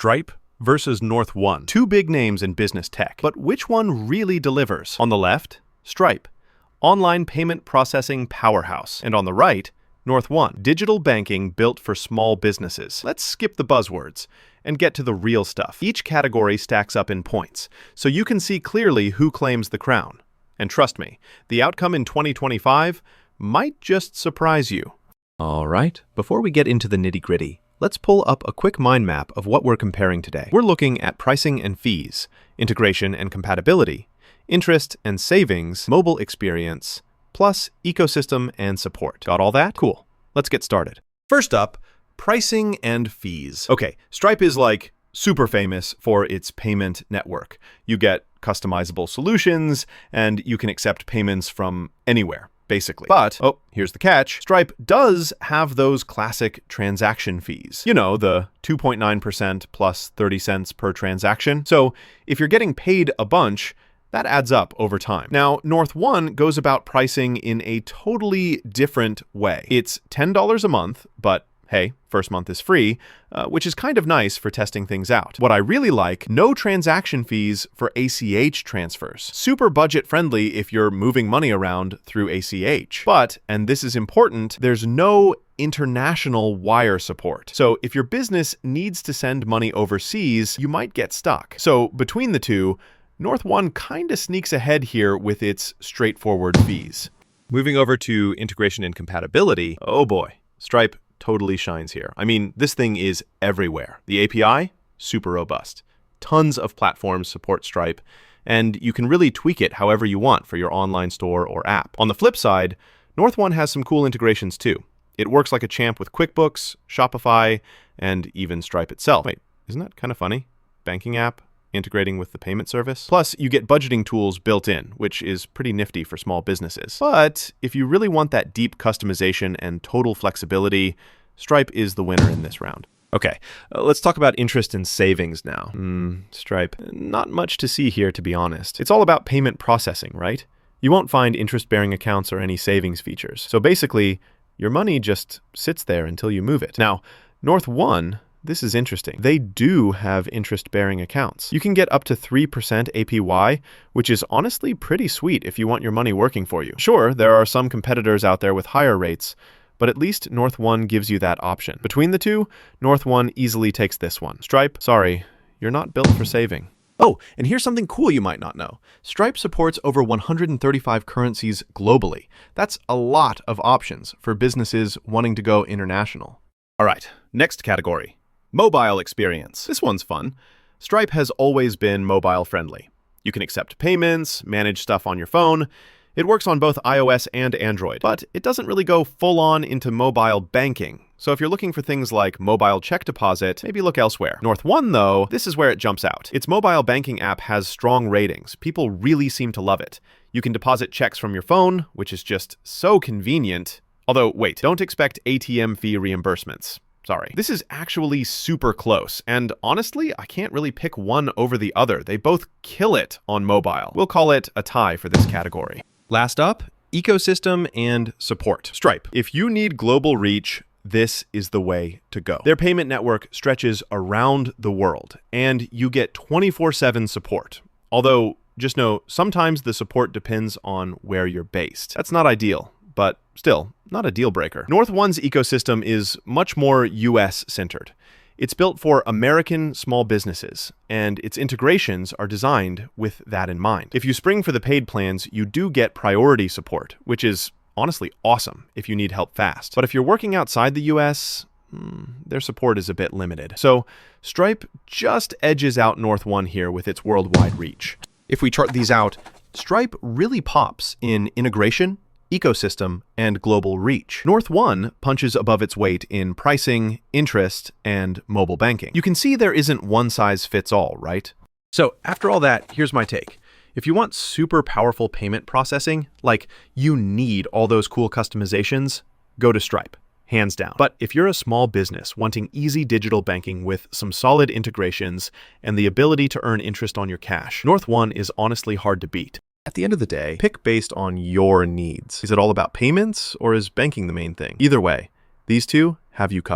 Stripe versus NorthOne. Two big names in business tech, but which one really delivers? On the left, Stripe, online payment processing powerhouse. And on the right, NorthOne, digital banking built for small businesses. Let's skip the buzzwords and get to the real stuff. Each category stacks up in points, so you can see clearly who claims the crown. And trust me, the outcome in 2025 might just surprise you. All right, before we get into the nitty-gritty, let's pull up a quick mind map of what we're comparing today. We're looking at pricing and fees, integration and compatibility, interest and savings, mobile experience, plus ecosystem and support. Got all that? Cool. Let's get started. First up, pricing and fees. Okay, Stripe is like super famous for its payment network. You get customizable solutions and you can accept payments from anywhere, basically. But, oh, here's the catch. Stripe does have those classic transaction fees. You know, the 2.9% plus 30 cents per transaction. So if you're getting paid a bunch, that adds up over time. Now, NorthOne goes about pricing in a totally different way. It's $10 a month, but hey, first month is free, which is kind of nice for testing things out. What I really like, no transaction fees for ACH transfers. Super budget friendly if you're moving money around through ACH. But, and this is important, there's no international wire support. So if your business needs to send money overseas, you might get stuck. So between the two, NorthOne kind of sneaks ahead here with its straightforward fees. Moving over to integration and compatibility, oh boy, Stripe totally shines here. I mean, this thing is everywhere. The API, super robust. Tons of platforms support Stripe, and you can really tweak it however you want for your online store or app. On the flip side, NorthOne has some cool integrations too. It works like a champ with QuickBooks, Shopify, and even Stripe itself. Wait, isn't that kind of funny? Banking app integrating with the payment service. Plus, you get budgeting tools built in, which is pretty nifty for small businesses. But if you really want that deep customization and total flexibility, Stripe is the winner in this round. Okay, let's talk about interest and savings now. Stripe. Not much to see here, to be honest. It's all about payment processing, right? You won't find interest-bearing accounts or any savings features. So basically, your money just sits there until you move it. Now, NorthOne, this is interesting. They do have interest-bearing accounts. You can get up to 3% APY, which is honestly pretty sweet if you want your money working for you. Sure, there are some competitors out there with higher rates, but at least NorthOne gives you that option. Between the two, NorthOne easily takes this one. Stripe, sorry, you're not built for saving. Oh, and here's something cool you might not know. Stripe supports over 135 currencies globally. That's a lot of options for businesses wanting to go international. All right, next category. Mobile experience. This one's fun. Stripe has always been mobile friendly. You can accept payments, manage stuff on your phone. It works on both iOS and Android, but it doesn't really go full on into mobile banking. So if you're looking for things like mobile check deposit, maybe look elsewhere. NorthOne, though, this is where it jumps out. Its mobile banking app has strong ratings. People really seem to love it. You can deposit checks from your phone, which is just so convenient. Although, wait, don't expect ATM fee reimbursements. Sorry. This is actually super close, and honestly, I can't really pick one over the other. They both kill it on mobile. We'll call it a tie for this category. Last up, ecosystem and support. Stripe. If you need global reach, this is the way to go. Their payment network stretches around the world, and you get 24/7 support. Although, just know, sometimes the support depends on where you're based. That's not ideal, but still, not a deal breaker. NorthOne's ecosystem is much more US-centered. It's built for American small businesses, and its integrations are designed with that in mind. If you spring for the paid plans, you do get priority support, which is honestly awesome if you need help fast. But if you're working outside the US, their support is a bit limited. So Stripe just edges out NorthOne here with its worldwide reach. If we chart these out, Stripe really pops in integration, ecosystem, and global reach. NorthOne punches above its weight in pricing, interest, and mobile banking. You can see there isn't one size fits all, right? So after all that, here's my take. If you want super powerful payment processing, like you need all those cool customizations, go to Stripe, hands down. But if you're a small business wanting easy digital banking with some solid integrations and the ability to earn interest on your cash, NorthOne is honestly hard to beat. At the end of the day, pick based on your needs. Is it all about payments, or is banking the main thing? Either way, these two have you covered.